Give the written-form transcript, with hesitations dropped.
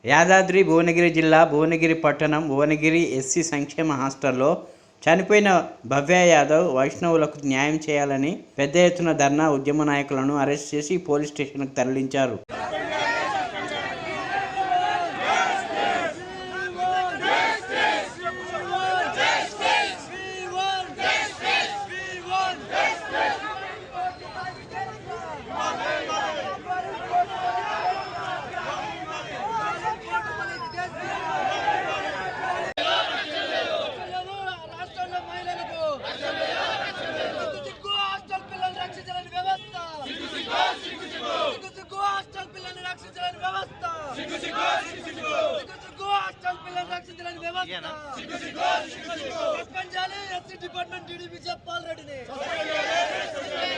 యాదాద్రి భువనగిరి జిల్లా భువనగిరి పట్టణం భువనగిరి ఎస్సీ సంక్షేమ హాస్టల్లో చనిపోయిన భవ్య యాదవ్ వైష్ణవులకు న్యాయం చేయాలని పెద్ద ఎత్తున ధర్నా ఉద్యమ నాయకులను అరెస్ట్ చేసి పోలీస్ స్టేషన్కు తరలించారు. డిపార్ట్మెంట్